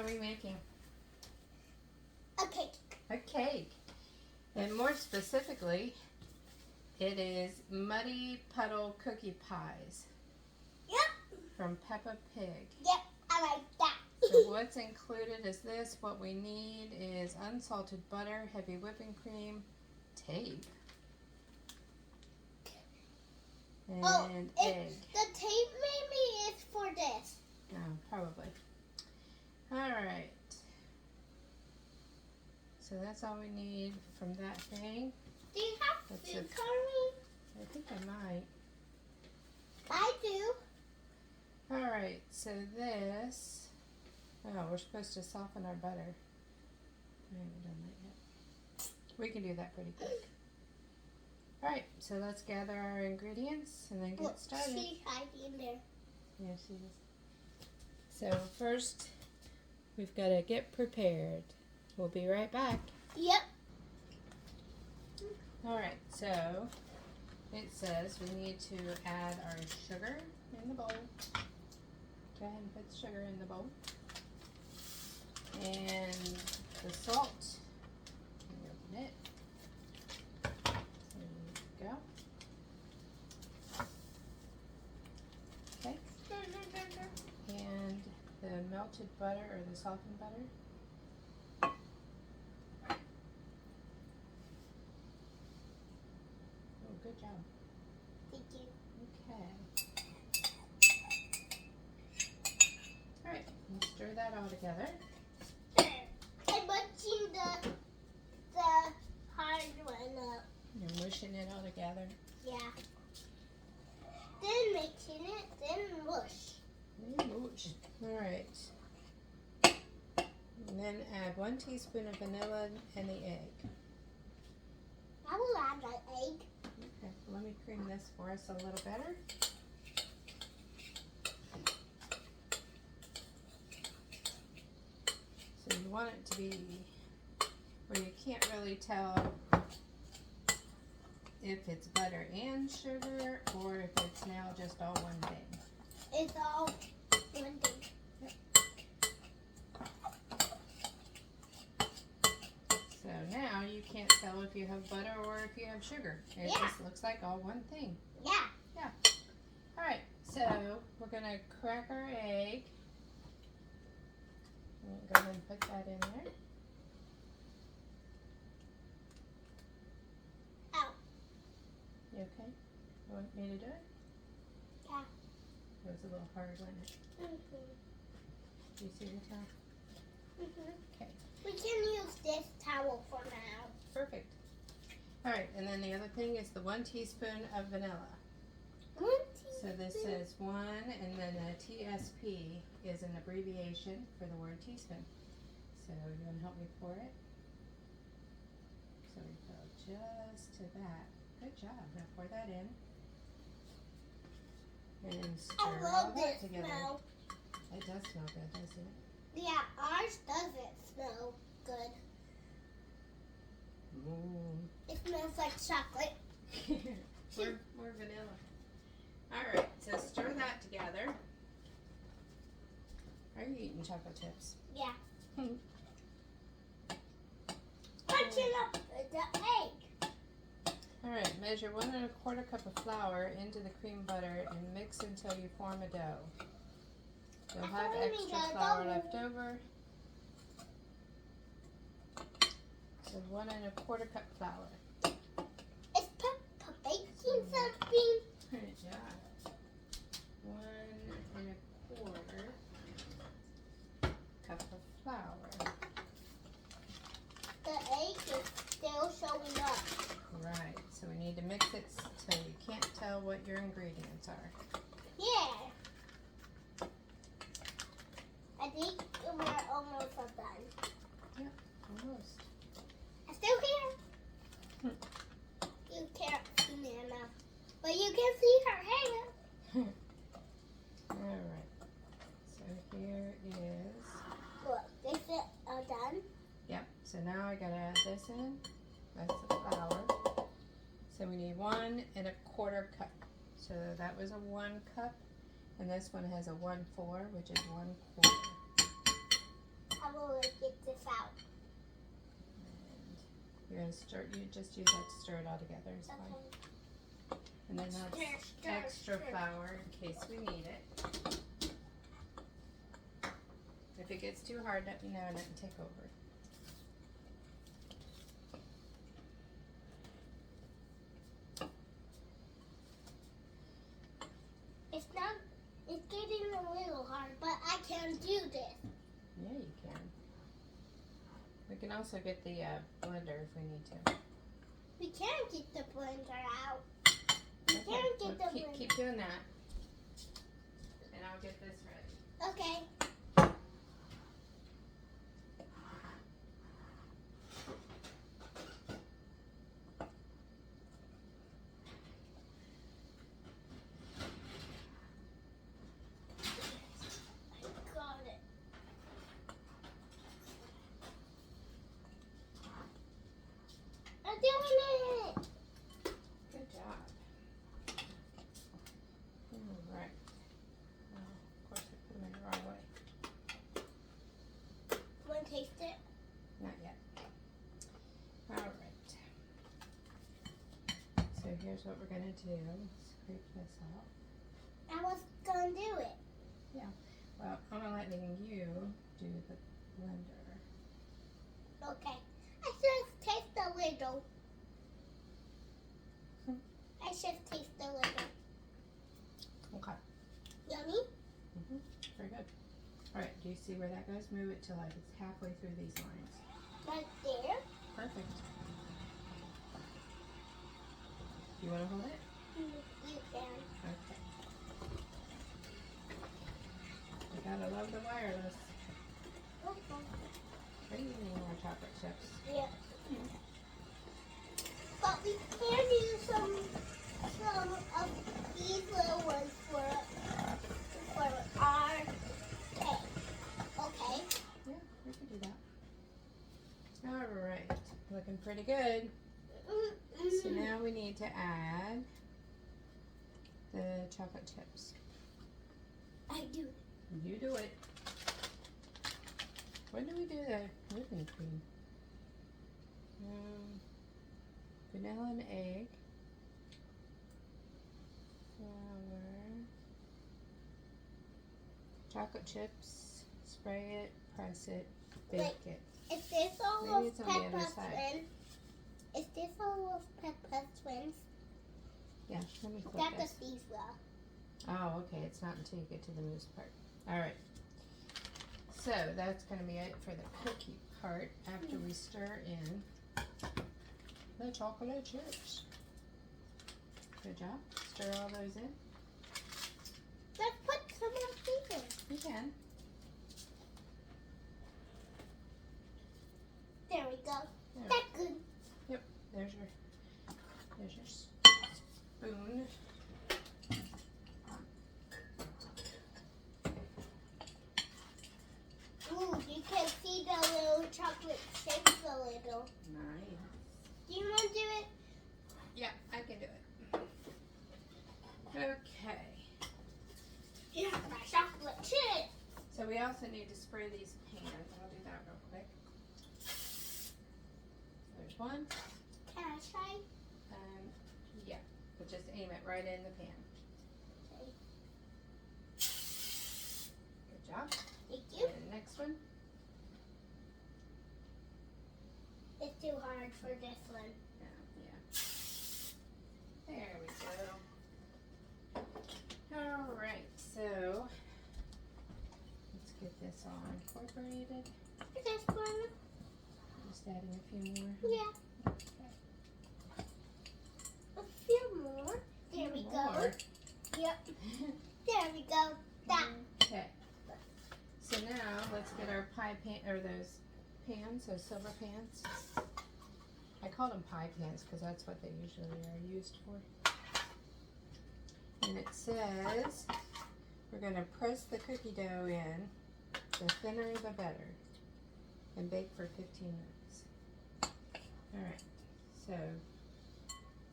are we making? A cake. A cake. And more specifically, it is Muddy Puddle Cookie Pies. Yep. From Peppa Pig. Yep, I like that. So what's included is this. What we need is unsalted butter, heavy whipping cream, tape, and egg. The tape maybe is for this. Oh, probably. Alright. So that's all we need from that thing. Do you have That's food it. coloring? I think I might. I do. Alright, so this... Oh, we're supposed to soften our butter. I haven't done that yet. We can do that pretty quick. Alright, so let's gather our ingredients and then get started. She's hiding there. Yeah, she is. So first, we've got to get prepared. We'll be right back. Yep. Alright, so it says we need to add our sugar in the bowl. Go ahead and put the sugar in the bowl. And the salt. Open it. There you go. Okay. And the melted butter or the softened butter. Oh, good job. Thank you. Okay. Alright, stir that all together. I'm watching the hard one up. You're mushing it all together. Yeah. Then mixing it, then mush. Alright. And then add 1 teaspoon of vanilla and the egg. I will add the egg. Okay, let me cream this for us a little better. So you want it to be where you can't really tell if it's butter and sugar or if it's now just all one thing. It's all one thing. So now you can't tell if you have butter or if you have sugar. It Yeah. just looks like all one thing. Yeah. Alright, so we're going to crack our egg. Go ahead and put that in there. Ow. You okay? You want me to do it? Yeah. It was a little hard, wasn't it? Do you see the top? Okay. We can use this towel for now. Perfect. Alright, and then the other thing is the 1 teaspoon of vanilla. 1 So this teaspoon. says 1 and then a TSP is an abbreviation for the word teaspoon. So you want to help me pour it? So we go just to that. Good job. Now pour that in. And stir I all love that this together. smell. It does smell good, doesn't it? Yeah, ours doesn't smell good. It smells like chocolate. More vanilla. Alright, so stir that together. Are you eating chocolate chips? Yeah. Punching up the egg. Alright, measure 1 1/4 cup of flour into the cream butter and mix until you form a dough. You'll have extra flour left over. So 1 1/4 cup flour. Is Peppa baking something? Good job. 1 1/4 cup of flour. The egg is still showing up. Right, so we need to mix it so you can't tell what your ingredients are. Yeah. I think we're almost done. Almost. I'm still here. You can't see Nana, but you can see her hair. Alright, so here is, Look, is it all done? yep, so now I gotta add this in. That's the flour. So we need 1 1/4 cup. So that was a 1 cup, and this one has a 1/4, which is 1/4. how will I get this out? And you're gonna stir. You just use that to stir it all together. It's fine. Okay. And then that's Stir, extra stir. flour in case we need it. If it gets too hard, let me know and I can take over. It's getting a little hard, but I can do this. Yeah, you can. We can also get the blender if we need to. We can get the blender out. We Okay, can get well, the keep, blender. keep doing that. And I'll get this ready. Okay. I got it. I'm doing it. Good job. All right. Oh, of course, I put them in the wrong way. Want to taste it? Not yet. All right. So here's what we're gonna do. Scrape this out. I was gonna do it. Well, I'm letting you do the blender. Okay. I just taste a little. I just taste a little. Okay. Yummy? Very good. All right. Do you see where that goes? Move it till like it's halfway through these lines. Right there. Perfect. You want to hold it? You can. Okay. You gotta love the wireless. Okay. What do you need more chocolate chips? Yeah. But we can use some of these little ones for our cake. Okay. Yeah, we can do that. All right. Looking pretty good. So now we need to add the chocolate chips. I do. You do it. When do we do the whipping cream? Vanilla and egg. Flour. Chocolate chips. Spray it. Press it. Bake Wait. it. Is this all Maybe of it's on the other Peppa's side. twins? Is this all of Peppa's twins? Yeah, let me flip That this. is these well. Oh, okay. It's not until you get to the mousse part. All right. So that's going to be it for the cookie part after we stir in the chocolate chips. Good job. Stir all those in. Let's put some of these in. You can. There we go. There. That's good. There's your spoon. Ooh, you can see the little chocolate chips a little. Nice. Do you want to do it? Yeah, I can do it. Okay. Yeah, my chocolate chip. So we also need to spray these pans. I'll do that real quick. There's one. Can I try? Yeah, but just aim it right in the pan. Okay. Good job. Thank you. And the next one. It's too hard for this one. Yeah. There we go. All right, so let's get this all incorporated. This one? Just adding a few more. Yeah. Okay. A few more. There we go. More. Yep. There we go. That. Okay. So now let's get our pie pan, or those pans, those silver pans. I call them pie pans because that's what they usually are used for. And it says we're going to press the cookie dough in, the thinner the better, and bake for 15 minutes. Alright, so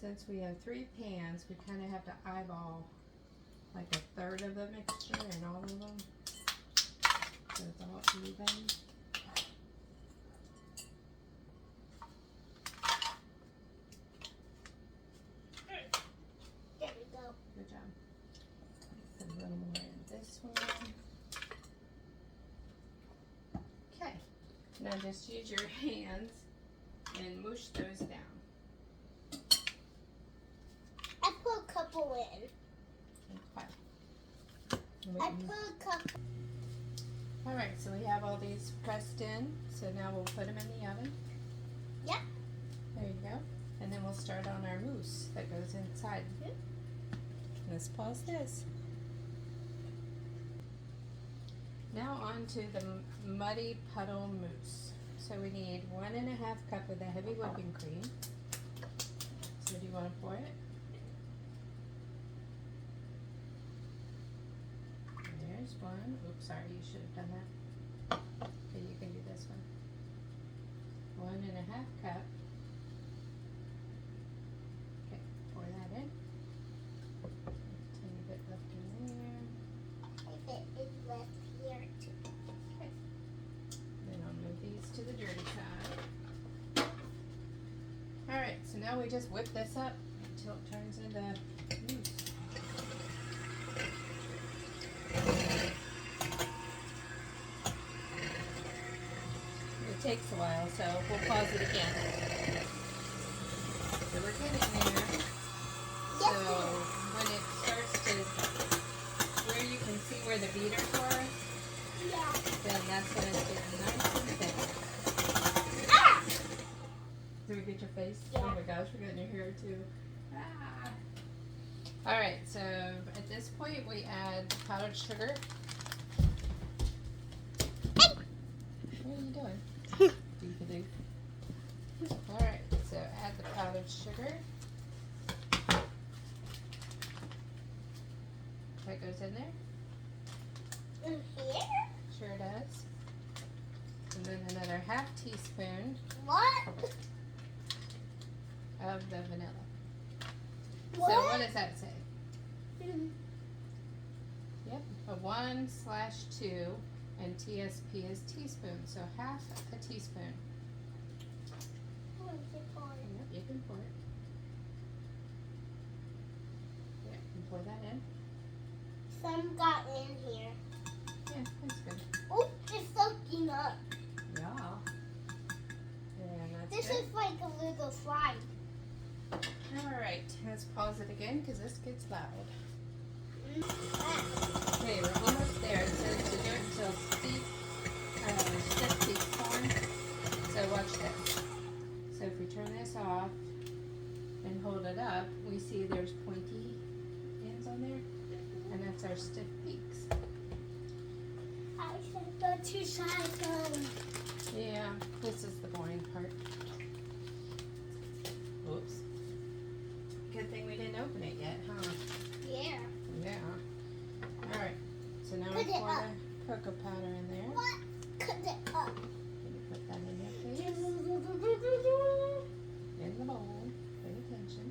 since we have 3 pans, we kind of have to eyeball like a third of the mixture in all of them, so it's all even. Now just use your hands and mush those down. I put a couple in. Okay. I put a couple. Alright, so we have all these pressed in. So now we'll put them in the oven. Yep. There you go. And then we'll start on our mousse that goes inside. Yep. Let's pause this. Now on to the Muddy Puddle mousse. So we need 1.5 cup of the heavy whipping cream. So do you want to pour it? There's one. Oops, sorry, you should have done that. Okay, you can do this one. 1.5 cup. Okay, pour that in. Tiny bit left in there. I bet it's left here too. Then I'll move these to the dirty side. Alright, so now we just whip this up until it turns into mousse. It takes a while, so we'll pause it again. So we're getting there. So when it starts to, where you can see where the beaters were, Yeah. then that's when it's getting nice and thick. Ah! Did we get your face? Yeah. Oh my gosh, we're getting your hair too. Ah. Alright, so at this point we add powdered sugar. What are you doing? Doofy doo. Alright, so add the powdered sugar. That goes in there. In here? Sure does. And then another 1/2 teaspoon What? of the vanilla. What? So what does that say? Mm. Yep, a 1/2 and TSP is teaspoon, so 1/2 a teaspoon. What is it for? Yep, you can pour it. Yep, and pour that in. Some got in here. Yeah, that's good. Oh, it's soaking up. Yeah. And that's This good. is like a little slide. Alright, let's pause it again because this gets loud. Ah. Okay, we're almost there. It says to do it until stiff peaks form. So watch this. So if we turn this off and hold it up, we see there's pointy ends on there. And that's our stiff peaks. I said the two sides on. Yeah, this is the boring part. Oops. Good thing we didn't open it yet, huh? Yeah. Yeah. Alright, so now we Put it pour up. the cocoa powder in there. What? Cut it up. Can you put that in there, please? In the bowl. Pay attention.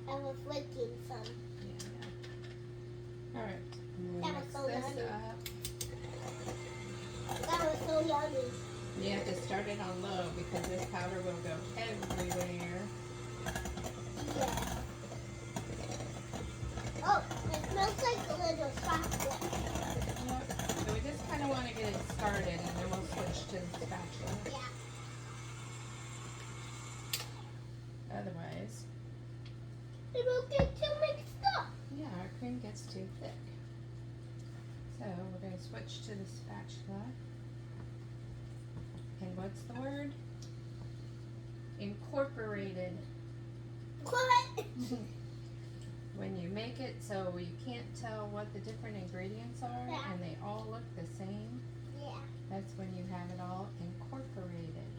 I was licking some. Yeah. Alright. That was so Mix this yummy. up. That was so yummy. You have to start it on low because this powder will go everywhere. Yeah. Oh, it smells like a little chocolate. Yep. So we just kind of want to get it started and then we'll switch to the spatula. Yeah. Otherwise, It will get too mixed up. yeah, our cream gets too thick. So we're going to switch to the spatula. And what's the word? Incorporated. What? When you make it so you can't tell what the different ingredients are Yeah. and they all look the same, Yeah. that's when you have it all incorporated.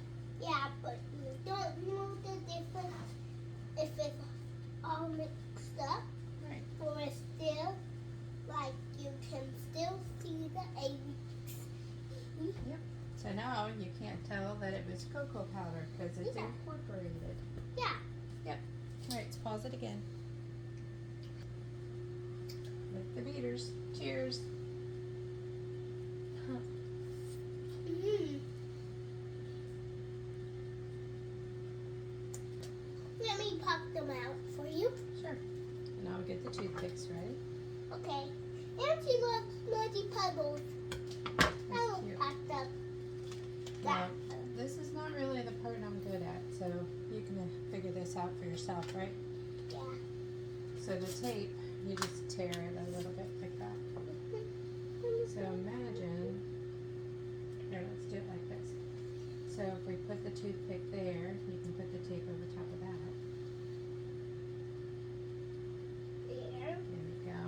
Yeah, but you don't know the difference if it's all mixed up Right. or it's still, like, you can still see the eggs. So now you can't tell that it was cocoa powder because it's Yeah. incorporated. Yeah. Alright, let's pause it again. With the beaters. Cheers. Mm. Let me pop them out for you. Sure. And I'll get the toothpicks ready. Okay. And she loves Muddy Puddles. That That's was cute. packed up. that. This is not really the part I'm good at, so you can figure this out for yourself, right? Yeah. So the tape, you just tear it a little bit like that. So imagine, here, let's do it like this. So if we put the toothpick there, you can put the tape over top of that. There. There we go.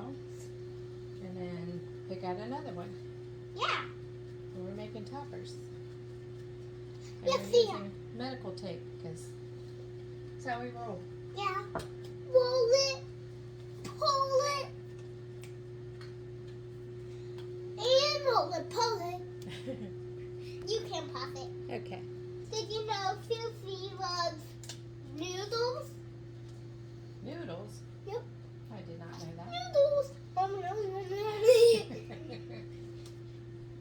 And then pick out another one. Yeah. And we're making toppers. And Let's we're see. using medical tape because that's how we roll. Yeah. Roll it. Pull it. And roll it. Pull it. You can pop it. Okay. Did you know Susie loves noodles? Noodles? Yep. I did not know that. Noodles.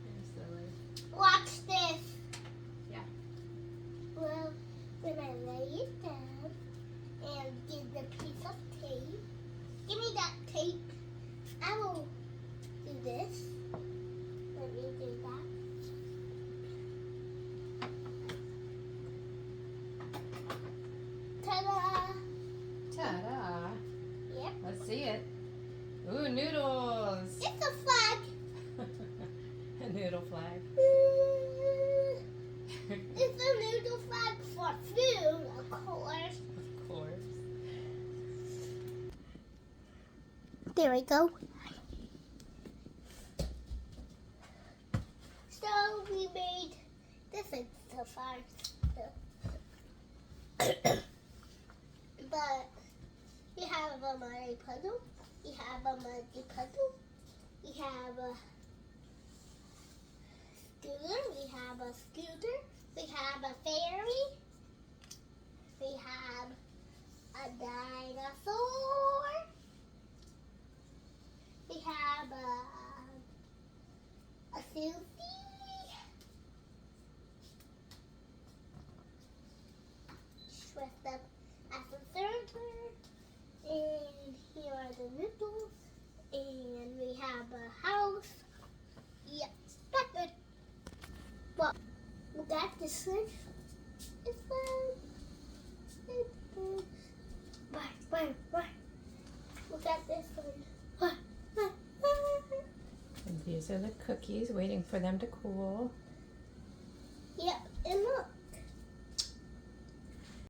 You're silly. Watch this. Yeah. Well, when I lay it down and give the piece of tape, give me that tape. I will do this. Let me do that. Ta-da! Ta-da. Yep. Let's see it. Ooh, noodles. It's a flag. A noodle flag. It's a noodle flag for food, of course. Of course. There we go. So we made this is so far. But we have a Mario puzzle. We have a Monkey puzzle. We have a scooter. We have a scooter. We have a fairy. We have a dinosaur. We have a Susie. Dressed up as a surfer. And here are the noodles. And we have a house. Yep, that's good. Well, we got this one. It's fun. It's fun. Bye. We got this one. And these are the cookies, waiting for them to cool. Yep, and look.